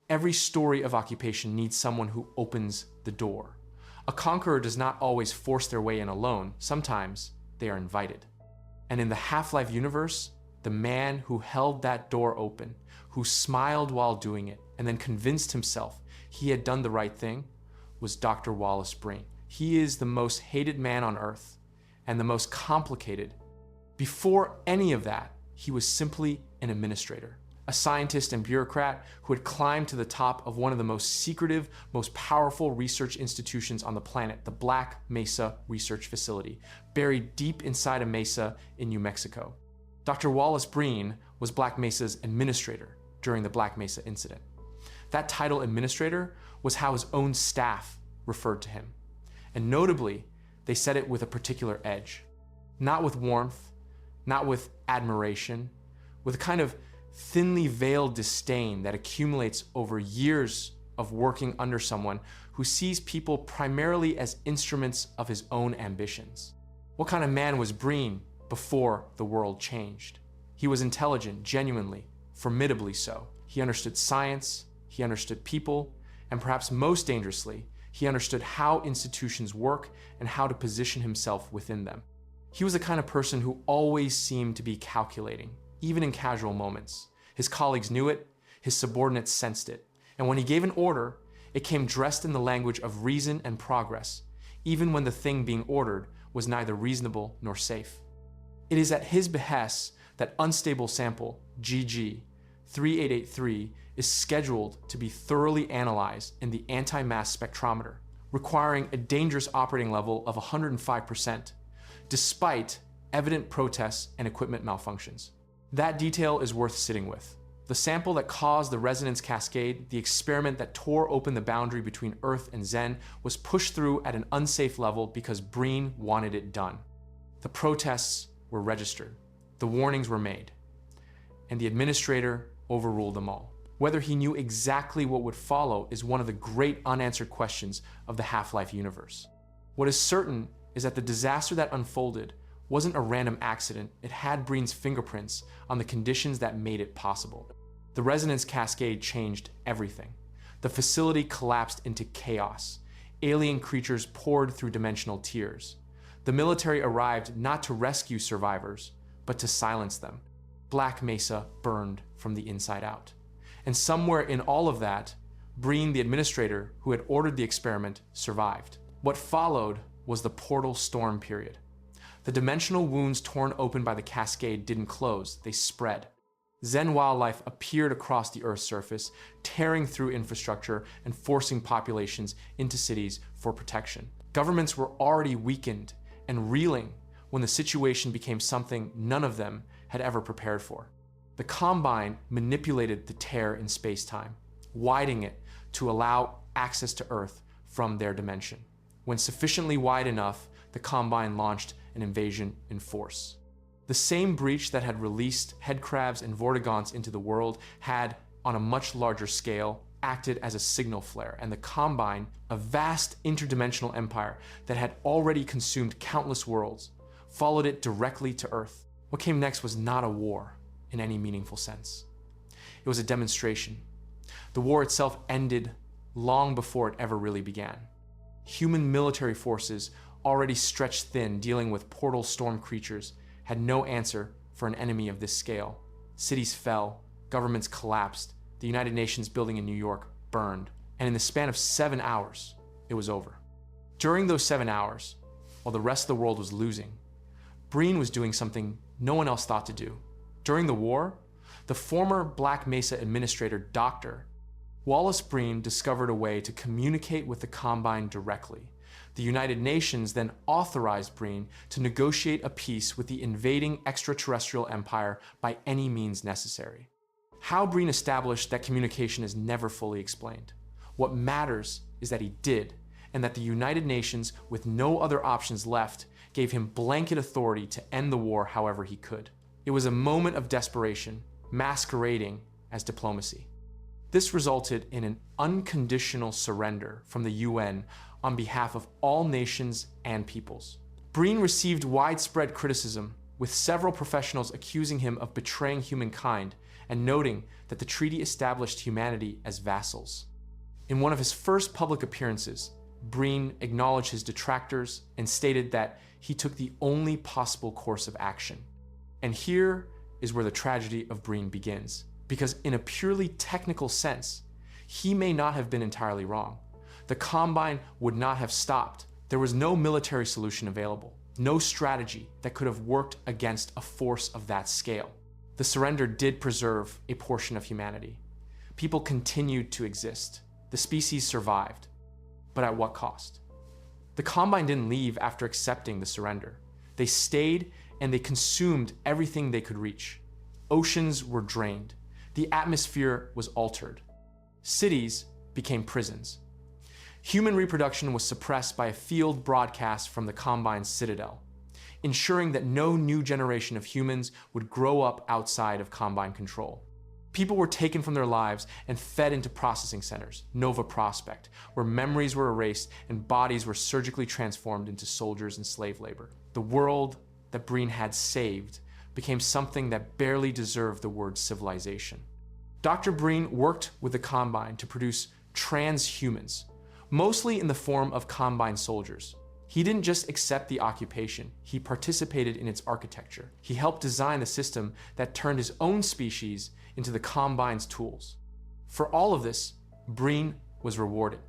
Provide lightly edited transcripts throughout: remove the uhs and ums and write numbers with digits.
Every story of occupation needs someone who opens the door. A conqueror does not always force their way in alone. Sometimes they are invited. And in the Half-Life universe, the man who held that door open, who smiled while doing it, and then convinced himself he had done the right thing, was Dr. Wallace Breen. He is the most hated man on Earth and the most complicated. Before any of that, he was simply an administrator, a scientist and bureaucrat who had climbed to the top of one of the most secretive, most powerful research institutions on the planet, the Black Mesa Research Facility, buried deep inside a mesa in New Mexico. Dr. Wallace Breen was Black Mesa's administrator during the Black Mesa Incident. That title, administrator, was how his own staff referred to him. And notably, they said it with a particular edge. Not with warmth, not with admiration, with a kind of thinly veiled disdain that accumulates over years of working under someone who sees people primarily as instruments of his own ambitions. What kind of man was Breen before the world changed? He was intelligent, genuinely, formidably so. He understood science, he understood people, and perhaps most dangerously, he understood how institutions work and how to position himself within them. He was the kind of person who always seemed to be calculating, even in casual moments. His colleagues knew it, his subordinates sensed it, and when he gave an order, it came dressed in the language of reason and progress, even when the thing being ordered was neither reasonable nor safe. It is at his behest that unstable sample, GG 3883, is scheduled to be thoroughly analyzed in the anti-mass spectrometer, requiring a dangerous operating level of 105%, despite evident protests and equipment malfunctions. That detail is worth sitting with. The sample that caused the resonance cascade, the experiment that tore open the boundary between Earth and Zen, was pushed through at an unsafe level because Breen wanted it done. The protests were registered, the warnings were made, and the administrator overruled them all. Whether he knew exactly what would follow is one of the great unanswered questions of the Half-Life universe. What is certain is that the disaster that unfolded wasn't a random accident. It had Breen's fingerprints on the conditions that made it possible. The resonance cascade changed everything. The facility collapsed into chaos. Alien creatures poured through dimensional tears. The military arrived not to rescue survivors, but to silence them. Black Mesa burned from the inside out. And somewhere in all of that, Breen, the administrator who had ordered the experiment, survived. What followed was the portal storm period. The dimensional wounds torn open by the cascade didn't close, they spread. Zen wildlife appeared across the Earth's surface, tearing through infrastructure and forcing populations into cities for protection. Governments were already weakened and reeling when the situation became something none of them had ever prepared for. The Combine manipulated the tear in space-time, widening it to allow access to Earth from their dimension. When sufficiently wide enough, the Combine launched an invasion in force. The same breach that had released headcrabs and vortigaunts into the world had, on a much larger scale, acted as a signal flare, and the Combine, a vast interdimensional empire that had already consumed countless worlds, followed it directly to Earth. What came next was not a war in any meaningful sense. It was a demonstration. The war itself ended long before it ever really began. Human military forces, already stretched thin dealing with portal storm creatures, had no answer for an enemy of this scale. Cities fell, governments collapsed, the United Nations building in New York burned, and in the span of 7 hours, it was over. During those 7 hours, while the rest of the world was losing, Breen was doing something no one else thought to do. During the war, the former Black Mesa administrator, Dr. Wallace Breen, discovered a way to communicate with the Combine directly. The United Nations then authorized Breen to negotiate a peace with the invading extraterrestrial empire by any means necessary. How Breen established that communication is never fully explained. What matters is that he did, and that the United Nations, with no other options left, gave him blanket authority to end the war however he could. It was a moment of desperation, masquerading as diplomacy. This resulted in an unconditional surrender from the UN on behalf of all nations and peoples. Breen received widespread criticism, with several professionals accusing him of betraying humankind and noting that the treaty established humanity as vassals. In one of his first public appearances, Breen acknowledged his detractors and stated that he took the only possible course of action. And here is where the tragedy of Breen begins, because in a purely technical sense, he may not have been entirely wrong. The Combine would not have stopped. There was no military solution available, no strategy that could have worked against a force of that scale. The surrender did preserve a portion of humanity. People continued to exist. The species survived. But at what cost? The Combine didn't leave after accepting the surrender. They stayed and they consumed everything they could reach. Oceans were drained. The atmosphere was altered. Cities became prisons. Human reproduction was suppressed by a field broadcast from the Combine's citadel, ensuring that no new generation of humans would grow up outside of Combine control. People were taken from their lives and fed into processing centers, Nova Prospect, where memories were erased and bodies were surgically transformed into soldiers and slave labor. The world that Breen had saved became something that barely deserved the word civilization. Dr. Breen worked with the Combine to produce transhumans, mostly in the form of Combine soldiers. He didn't just accept the occupation, he participated in its architecture. He helped design the system that turned his own species into the Combine's tools. For all of this, Breen was rewarded.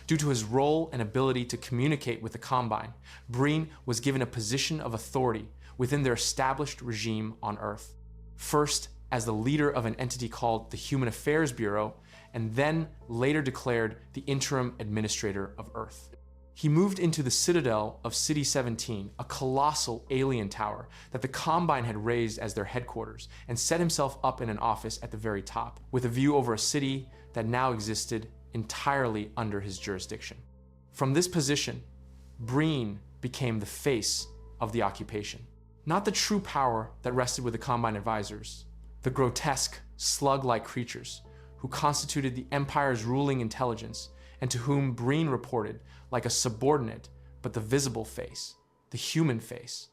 Due to his role and ability to communicate with the Combine, Breen was given a position of authority within their established regime on Earth. First, as the leader of an entity called the Human Affairs Bureau, and then later declared the interim administrator of Earth. He moved into the citadel of City 17, a colossal alien tower that the Combine had raised as their headquarters, and set himself up in an office at the very top, with a view over a city that now existed entirely under his jurisdiction. From this position, Breen became the face of the occupation. Not the true power that rested with the Combine advisors, the grotesque, slug-like creatures who constituted the Empire's ruling intelligence and to whom Breen reported like a subordinate, but the visible face, the human face.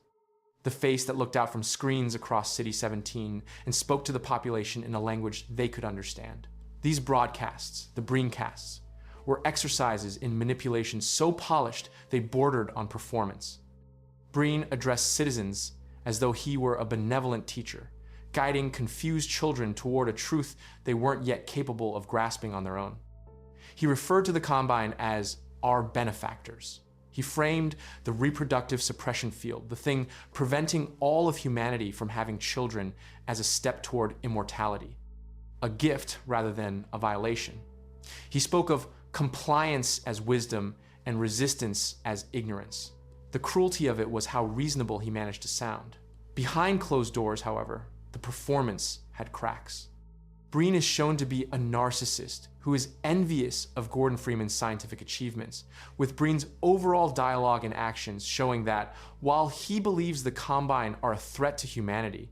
The face that looked out from screens across City 17 and spoke to the population in a language they could understand. These broadcasts, the Breencasts, were exercises in manipulation so polished they bordered on performance. Breen addressed citizens as though he were a benevolent teacher, guiding confused children toward a truth they weren't yet capable of grasping on their own. He referred to the Combine as our benefactors. He framed the reproductive suppression field, the thing preventing all of humanity from having children, as a step toward immortality, a gift rather than a violation. He spoke of compliance as wisdom and resistance as ignorance. The cruelty of it was how reasonable he managed to sound. Behind closed doors, however, the performance had cracks. Breen is shown to be a narcissist who is envious of Gordon Freeman's scientific achievements, with Breen's overall dialogue and actions showing that while he believes the Combine are a threat to humanity,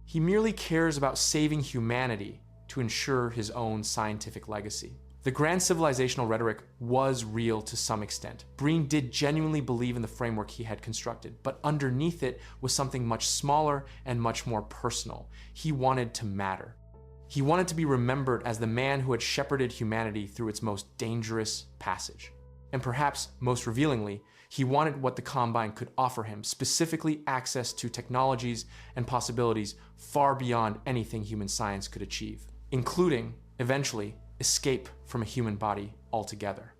he merely cares about saving humanity to ensure his own scientific legacy. The grand civilizational rhetoric was real to some extent. Breen did genuinely believe in the framework he had constructed, but underneath it was something much smaller and much more personal. He wanted to matter. He wanted to be remembered as the man who had shepherded humanity through its most dangerous passage. And perhaps most revealingly, he wanted what the Combine could offer him, specifically access to technologies and possibilities far beyond anything human science could achieve, including, eventually, escape from a human body altogether.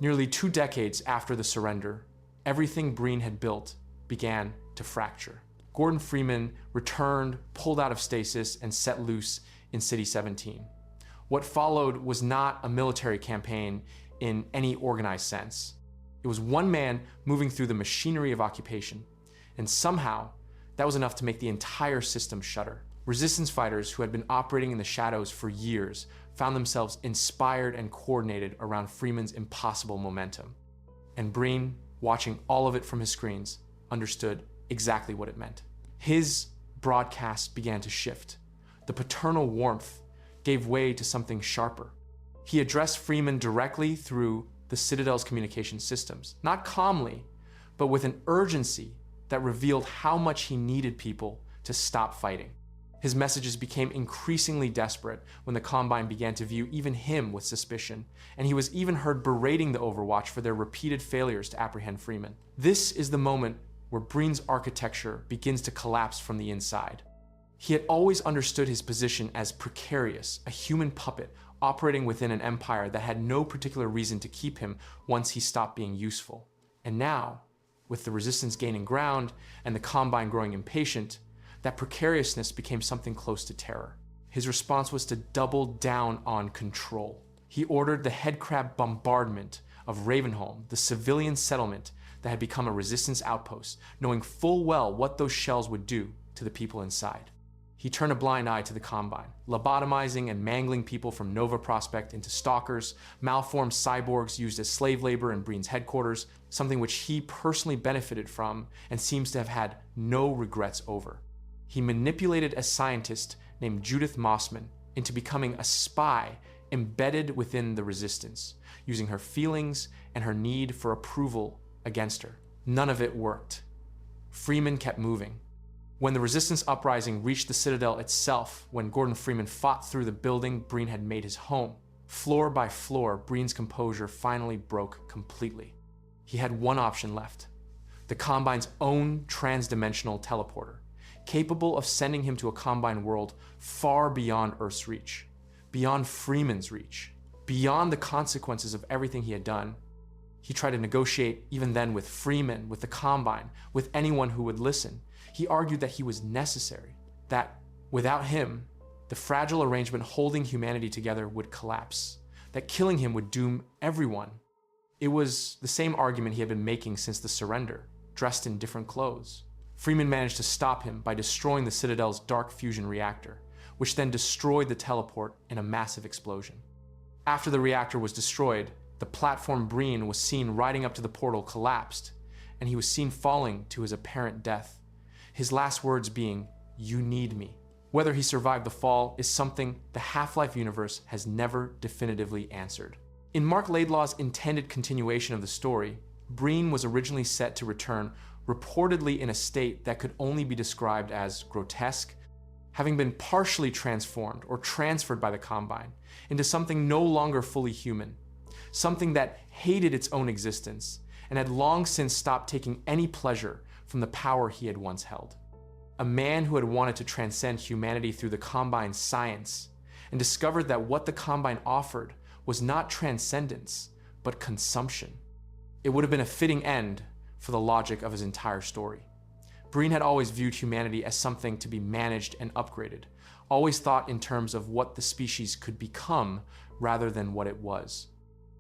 Nearly 2 decades after the surrender, everything Breen had built began to fracture. Gordon Freeman returned, pulled out of stasis, and set loose in City 17. What followed was not a military campaign in any organized sense. It was one man moving through the machinery of occupation, and somehow that was enough to make the entire system shudder. Resistance fighters who had been operating in the shadows for years found themselves inspired and coordinated around Freeman's impossible momentum. And Breen, watching all of it from his screens, understood exactly what it meant. His broadcasts began to shift. The paternal warmth gave way to something sharper. He addressed Freeman directly through the Citadel's communication systems, not calmly, but with an urgency that revealed how much he needed people to stop fighting. His messages became increasingly desperate when the Combine began to view even him with suspicion, and he was even heard berating the Overwatch for their repeated failures to apprehend Freeman. This is the moment where Breen's architecture begins to collapse from the inside. He had always understood his position as precarious, a human puppet operating within an empire that had no particular reason to keep him once he stopped being useful. And now, with the resistance gaining ground and the Combine growing impatient, that precariousness became something close to terror. His response was to double down on control. He ordered the headcrab bombardment of Ravenholm, the civilian settlement that had become a resistance outpost, knowing full well what those shells would do to the people inside. He turned a blind eye to the Combine, lobotomizing and mangling people from Nova Prospect into stalkers, malformed cyborgs used as slave labor in Breen's headquarters, something which he personally benefited from and seems to have had no regrets over. He manipulated a scientist named Judith Mossman into becoming a spy embedded within the resistance, using her feelings and her need for approval against her. None of it worked. Freeman kept moving. When the resistance uprising reached the Citadel itself, when Gordon Freeman fought through the building Breen had made his home, floor by floor, Breen's composure finally broke completely. He had one option left: the Combine's own transdimensional teleporter, capable of sending him to a Combine world far beyond Earth's reach, beyond Freeman's reach, beyond the consequences of everything he had done. He tried to negotiate even then with Freeman, with the Combine, with anyone who would listen. He argued that he was necessary, that without him, the fragile arrangement holding humanity together would collapse, that killing him would doom everyone. It was the same argument he had been making since the surrender, dressed in different clothes. Freeman managed to stop him by destroying the Citadel's dark fusion reactor, which then destroyed the teleport in a massive explosion. After the reactor was destroyed, the platform Breen was seen riding up to the portal collapsed, and he was seen falling to his apparent death. His last words being, "You need me." Whether he survived the fall is something the Half-Life universe has never definitively answered. In Mark Laidlaw's intended continuation of the story, Breen was originally set to return reportedly in a state that could only be described as grotesque, having been partially transformed or transferred by the Combine into something no longer fully human, something that hated its own existence and had long since stopped taking any pleasure from the power he had once held. A man who had wanted to transcend humanity through the Combine's science and discovered that what the Combine offered was not transcendence, but consumption. It would have been a fitting end for the logic of his entire story. Breen had always viewed humanity as something to be managed and upgraded, always thought in terms of what the species could become rather than what it was.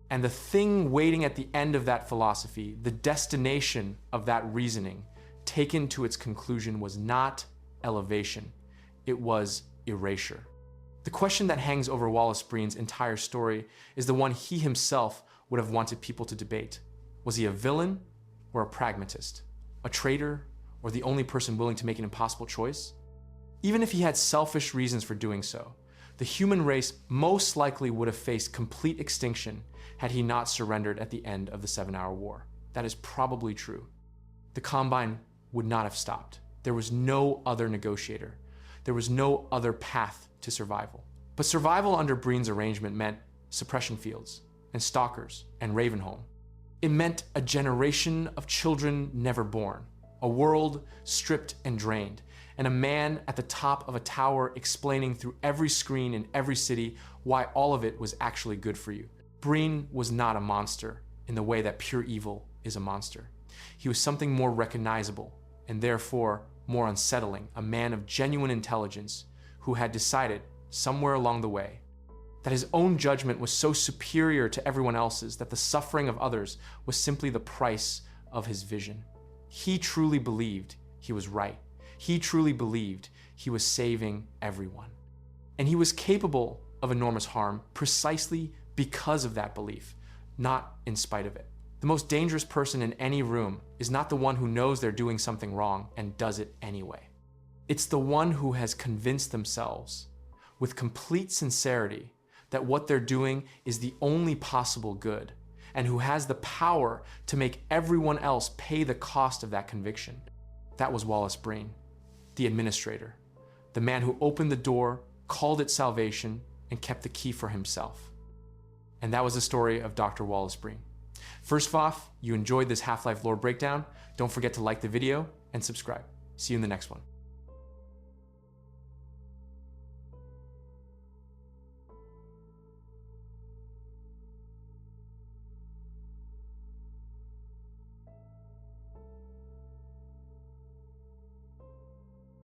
And the thing waiting at the end of that philosophy, the destination of that reasoning, taken to its conclusion, was not elevation, it was erasure. The question that hangs over Wallace Breen's entire story is the one he himself would have wanted people to debate. Was he a villain or a pragmatist? A traitor or the only person willing to make an impossible choice? Even if he had selfish reasons for doing so, the human race most likely would have faced complete extinction had he not surrendered at the end of the 7-Hour War. That is probably true. The Combine would not have stopped. There was no other negotiator. There was no other path to survival. But survival under Breen's arrangement meant suppression fields and stalkers and Ravenholm. It meant a generation of children never born, a world stripped and drained, and a man at the top of a tower explaining through every screen in every city why all of it was actually good for you. Breen was not a monster in the way that pure evil is a monster. He was something more recognizable and therefore more unsettling, a man of genuine intelligence who had decided somewhere along the way that his own judgment was so superior to everyone else's that the suffering of others was simply the price of his vision. He truly believed he was right. He truly believed he was saving everyone. And he was capable of enormous harm precisely because of that belief, not in spite of it. The most dangerous person in any room is not the one who knows they're doing something wrong and does it anyway. It's the one who has convinced themselves with complete sincerity that what they're doing is the only possible good, and who has the power to make everyone else pay the cost of that conviction. That was Wallace Breen, the administrator, The man who opened the door, called it salvation, and kept the key for himself. And that was the story of Dr. Wallace Breen. First off, you enjoyed this Half-Life lore breakdown, don't forget to like the video and subscribe. See you in the next one.